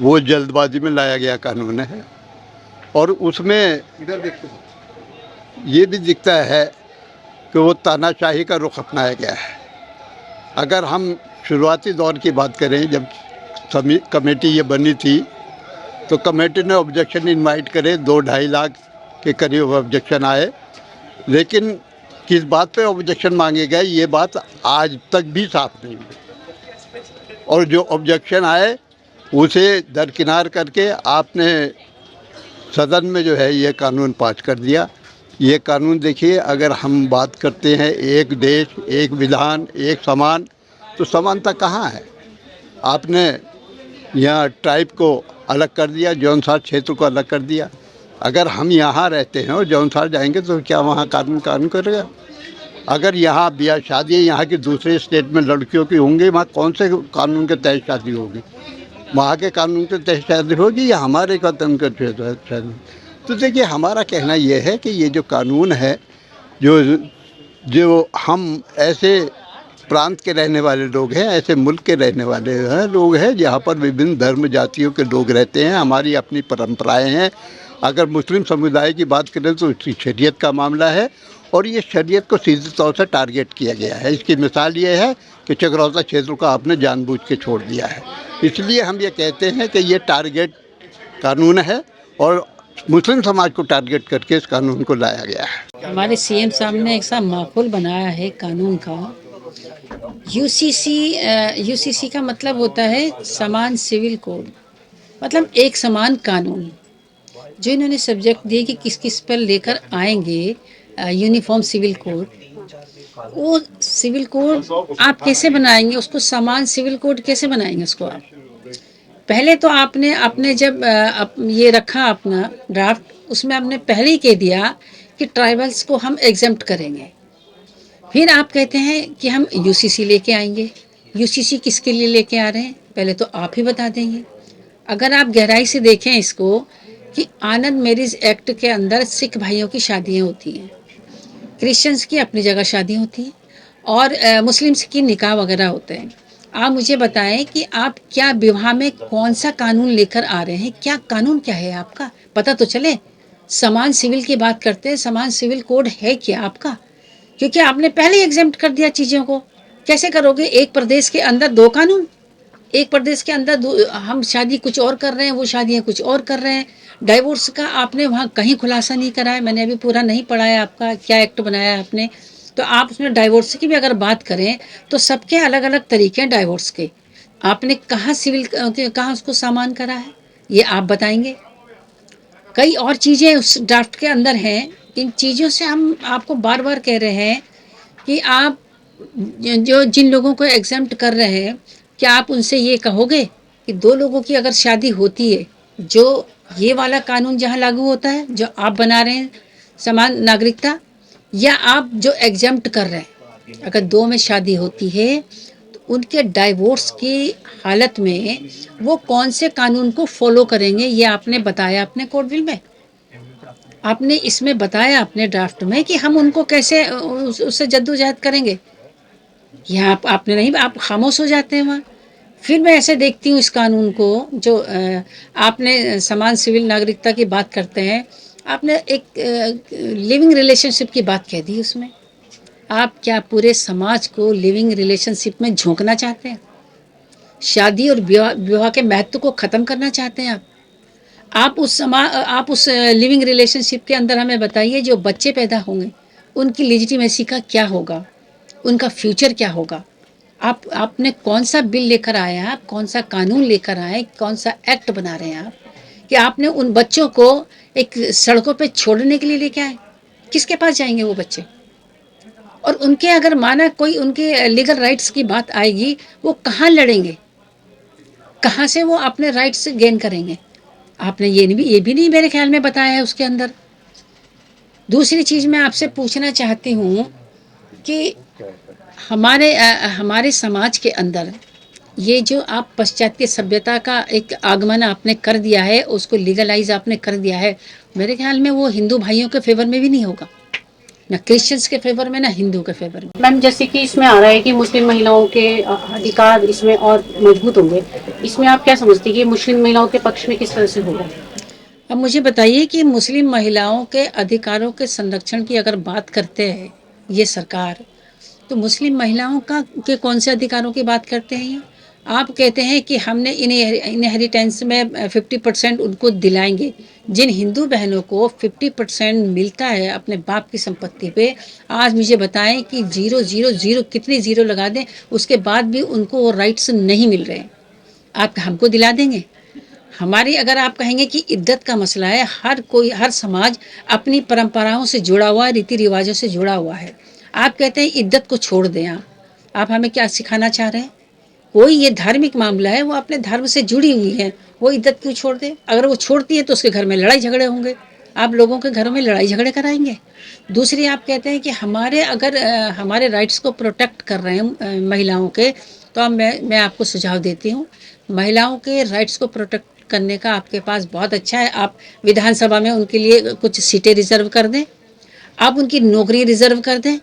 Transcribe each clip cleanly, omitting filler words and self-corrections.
वो जल्दबाजी में लाया गया कानून है और उसमें इधर देखते हैं। ये भी दिखता है कि वो तानाशाही का रुख अपनाया गया है। अगर हम शुरुआती दौर की बात करें, जब कमेटी ये बनी थी तो कमेटी ने ऑब्जेक्शन इनवाइट करे, 2-2.5 लाख के करीब ऑब्जेक्शन आए, लेकिन किस बात पे ऑब्जेक्शन मांगे गए ये बात आज तक भी साफ नहीं हुई। और जो ऑब्जेक्शन आए उसे दरकिनार करके आपने सदन में जो है ये कानून पास कर दिया। ये कानून देखिए, अगर हम बात करते हैं एक देश, एक विधान, एक समान, तो समानता कहाँ है? आपने यहाँ ट्राइब को अलग कर दिया, जौनसार क्षेत्र को अलग कर दिया। अगर हम यहाँ रहते हैं और जौनसार जाएंगे तो क्या वहाँ कानून करेगा? अगर यहाँ ब्याह शादी यहाँ की दूसरे स्टेट में लड़कियों की होंगी, वहाँ कौन से कानून के तहत शादी होगी? वहाँ के कानून के तहत शादी होगी या हमारे कानून के तहत शादी? तो देखिए, हमारा कहना ये है कि ये जो कानून है, जो जो हम ऐसे प्रांत के रहने वाले लोग हैं, ऐसे मुल्क के रहने वाले हैं लोग हैं जहाँ पर विभिन्न धर्म जातियों के लोग रहते हैं, हमारी अपनी परंपराएं हैं। अगर मुस्लिम समुदाय की बात करें तो इसकी शरीयत का मामला है और ये शरीयत को सीधे तौर से टारगेट किया गया है। इसकी मिसाल ये है कि चकरौता क्षेत्र को आपने जानबूझ के छोड़ दिया है। इसलिए हम ये कहते हैं कि ये टारगेट कानून है और मुस्लिम समाज को टारगेट करके इस कानून को लाया गया है। हमारे सीएम साहब ने एक सा माहौल बनाया है कानून का। यूसीसी का मतलब होता है समान सिविल कोड, मतलब एक समान कानून। जो इन्होंने सब्जेक्ट दिए कि किस किस पर लेकर आएंगे यूनिफॉर्म सिविल कोड, वो सिविल कोड आप कैसे बनाएंगे? उसको समान सिविल कोड कैसे बनाएंगे उसको आप? पहले तो आपने अपने जब ये रखा अपना ड्राफ्ट, उसमें आपने पहले ही कह दिया कि ट्राइबल्स को हम एग्जेम्प्ट करेंगे। फिर आप कहते हैं कि हम यूसीसी लेके आएंगे। यूसीसी किसके लिए लेके आ रहे हैं पहले तो आप ही बता देंगे। अगर आप गहराई से देखें इसको, कि आनंद मैरिज एक्ट के अंदर सिख भाइयों की शादियां होती हैं, क्रिश्चियंस की अपनी जगह शादी होती है और मुस्लिम्स की निकाह वगैरह होते हैं। आप मुझे बताएं कि आप क्या विवाह में कौन सा कानून लेकर आ रहे हैं? क्या कानून क्या है आपका? पता तो चले। समान सिविल की बात करते हैं, समान सिविल कोड है क्या आपका? क्योंकि आपने पहले ही एग्जेम्प्ट कर दिया चीज़ों को। कैसे करोगे? एक प्रदेश के अंदर 2 कानून, एक प्रदेश के अंदर हम शादी कुछ और कर रहे हैं, वो शादियाँ कुछ और कर रहे हैं। डाइवोर्स का आपने वहाँ कहीं खुलासा नहीं करा है। मैंने अभी पूरा नहीं पढ़ा है आपका क्या एक्ट बनाया है आपने, तो आप उसमें डाइवोर्स की भी अगर बात करें तो सबके अलग अलग तरीके हैं डाइवोर्स के। आपने कहाँ सिविल कहाँ उसको सामान करा है, ये आप बताएंगे। कई और चीज़ें उस ड्राफ्ट के अंदर हैं। इन चीज़ों से हम आपको बार बार कह रहे हैं कि आप जो जिन लोगों को एग्जेम्प्ट कर रहे हैं, क्या आप उनसे ये कहोगे कि 2 लोगों की अगर शादी होती है, जो ये वाला कानून जहाँ लागू होता है जो आप बना रहे हैं समान नागरिकता, या आप जो एग्जेम्प्ट कर रहे हैं, अगर 2 में शादी होती है तो उनके डाइवोर्स की हालत में वो कौन से कानून को फॉलो करेंगे? ये आपने बताया अपने कोड बिल में, आपने इसमें बताया अपने ड्राफ्ट में कि हम उनको कैसे उससे जद्दोजहद करेंगे। यहाँ आपने नहीं, आप खामोश हो जाते हैं वहाँ। फिर मैं ऐसे देखती हूँ इस कानून को, जो आपने समान सिविल नागरिकता की बात करते हैं, आपने एक लिविंग रिलेशनशिप की बात कह दी उसमें। आप क्या पूरे समाज को लिविंग रिलेशनशिप में झोंकना चाहते हैं? शादी और विवाह के महत्व को ख़त्म करना चाहते हैं आप उस लिविंग रिलेशनशिप के अंदर हमें बताइए, जो बच्चे पैदा होंगे उनकी लेजिटिमेसी का क्या होगा, उनका फ्यूचर क्या होगा? आपने कौन सा बिल लेकर आए हैं, आप कौन सा कानून लेकर आए, कौन सा एक्ट बना रहे हैं आप, कि आपने उन बच्चों को एक सड़कों पे छोड़ने के लिए लेके आए? किसके पास जाएंगे वो बच्चे? और उनके अगर माना कोई उनके लीगल राइट्स की बात आएगी, वो कहाँ लड़ेंगे? कहाँ से वो अपने राइट्स गेन करेंगे? आपने ये भी नहीं मेरे ख्याल में बताया है उसके अंदर। दूसरी चीज़ मैं आपसे पूछना चाहती हूँ कि हमारे समाज के अंदर ये जो आप पाश्चात्य सभ्यता का एक आगमन आपने कर दिया है, उसको लीगलाइज आपने कर दिया है, मेरे ख्याल में वो हिंदू भाइयों के फेवर में भी नहीं होगा। ना क्रिश्चियंस के फेवर में ना हिंदू के फेवर में। मैम जैसे कि इसमें आ रहा है कि मुस्लिम महिलाओं के अधिकार इसमें और मजबूत होंगे, इसमें आप क्या समझती हैं कि मुस्लिम महिलाओं के पक्ष में किस तरह से होगा? अब मुझे बताइए कि मुस्लिम महिलाओं के अधिकारों के संरक्षण की अगर बात करते हैं ये सरकार, तो मुस्लिम महिलाओं का के कौन से अधिकारों की बात करते हैं ये? आप कहते हैं कि हमने इनहेरिटेंस में 50% उनको दिलाएंगे। जिन हिंदू बहनों को 50% मिलता है अपने बाप की संपत्ति पे, आज मुझे बताएं कि 000 कितने जीरो लगा दें, उसके बाद भी उनको वो राइट्स नहीं मिल रहे हैं। आप हमको दिला देंगे? हमारी अगर आप कहेंगे कि इद्दत का मसला है, हर समाज अपनी परंपराओं से जुड़ा हुआ है, रीति रिवाजों से जुड़ा हुआ है। आप कहते हैं इद्दत को छोड़ दें। आप हमें क्या सिखाना चाह रहे हैं? कोई ये धार्मिक मामला है, वो अपने धर्म से जुड़ी हुई है, वो इद्दत क्यों छोड़ दे? अगर वो छोड़ती है तो उसके घर में लड़ाई झगड़े होंगे, आप लोगों के घरों में लड़ाई झगड़े कराएंगे। दूसरी आप कहते हैं कि हमारे राइट्स को प्रोटेक्ट कर रहे हैं महिलाओं के, तो अब मैं आपको सुझाव देती हूँ, महिलाओं के राइट्स को प्रोटेक्ट करने का आपके पास बहुत अच्छा है। आप विधानसभा में उनके लिए कुछ सीटें रिजर्व कर दें, आप उनकी नौकरी रिजर्व कर दें,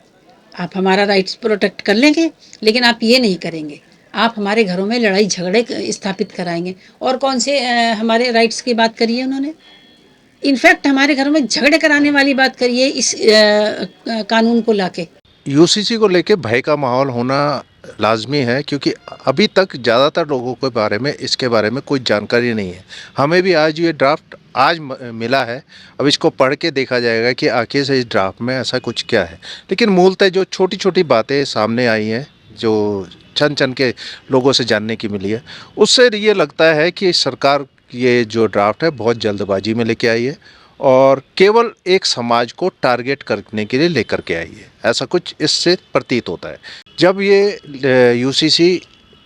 आप हमारा राइट्स प्रोटेक्ट कर लेंगे। लेकिन आप ये नहीं करेंगे, आप हमारे घरों में लड़ाई झगड़े स्थापित कराएंगे। और कौन से हमारे राइट्स की बात करी है उन्होंने? इनफैक्ट हमारे घरों में झगड़े कराने वाली बात करिए इस कानून को लाके। यूसीसी को लेके भय का माहौल होना लाजमी है, क्योंकि अभी तक ज़्यादातर लोगों के बारे में इसके बारे में कोई जानकारी नहीं है। हमें भी आज ये ड्राफ्ट मिला है, अब इसको पढ़ के देखा जाएगा कि आखिर से इस ड्राफ्ट में ऐसा कुछ क्या है। लेकिन मूलतः जो छोटी छोटी बातें सामने आई हैं, जो छन के लोगों से जानने की मिली है, उससे ये लगता है कि सरकार ये जो ड्राफ्ट है बहुत जल्दबाजी में लेके आई है और केवल एक समाज को टारगेट करने के लिए लेकर के आई है, ऐसा कुछ इससे प्रतीत होता है। जब ये यूसीसी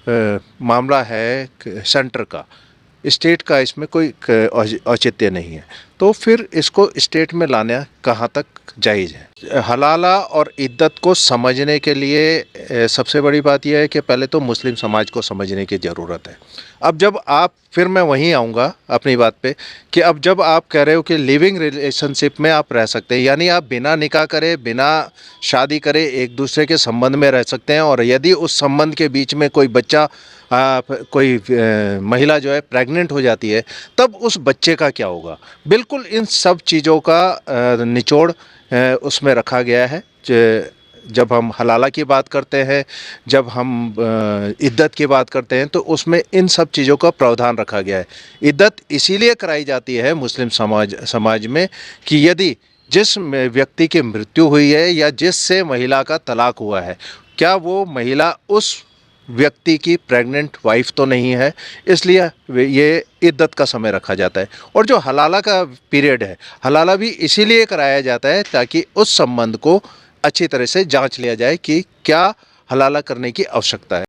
मामला है सेंटर का, स्टेट का इसमें कोई औचित्य नहीं है, तो फिर इसको स्टेट में लाना कहाँ तक जायज़ है। हलाला और इद्दत को समझने के लिए सबसे बड़ी बात यह है कि पहले तो मुस्लिम समाज को समझने की ज़रूरत है। अब जब आप, फिर मैं वहीं आऊँगा अपनी बात पे, कि अब जब आप कह रहे हो कि लिविंग रिलेशनशिप में आप रह सकते हैं, यानी आप बिना निकाह करे, बिना शादी करे एक दूसरे के संबंध में रह सकते हैं, और यदि उस संबंध के बीच में कोई बच्चा कोई महिला जो है प्रेग्नेंट हो जाती है, तब उस बच्चे का क्या होगा। बिल्कुल इन सब चीज़ों का निचोड़ उसमें रखा गया है। जब हम हलाला की बात करते हैं, जब हम इद्दत की बात करते हैं, तो उसमें इन सब चीज़ों का प्रावधान रखा गया है। इद्दत इसीलिए कराई जाती है मुस्लिम समाज में कि यदि जिस व्यक्ति की मृत्यु हुई है या जिससे महिला का तलाक हुआ है, क्या वो महिला उस व्यक्ति की प्रेग्नेंट वाइफ तो नहीं है, इसलिए ये इद्दत का समय रखा जाता है। और जो हलाला का पीरियड है, हलाला भी इसीलिए कराया जाता है ताकि उस संबंध को अच्छी तरह से जांच लिया जाए कि क्या हलाला करने की आवश्यकता है।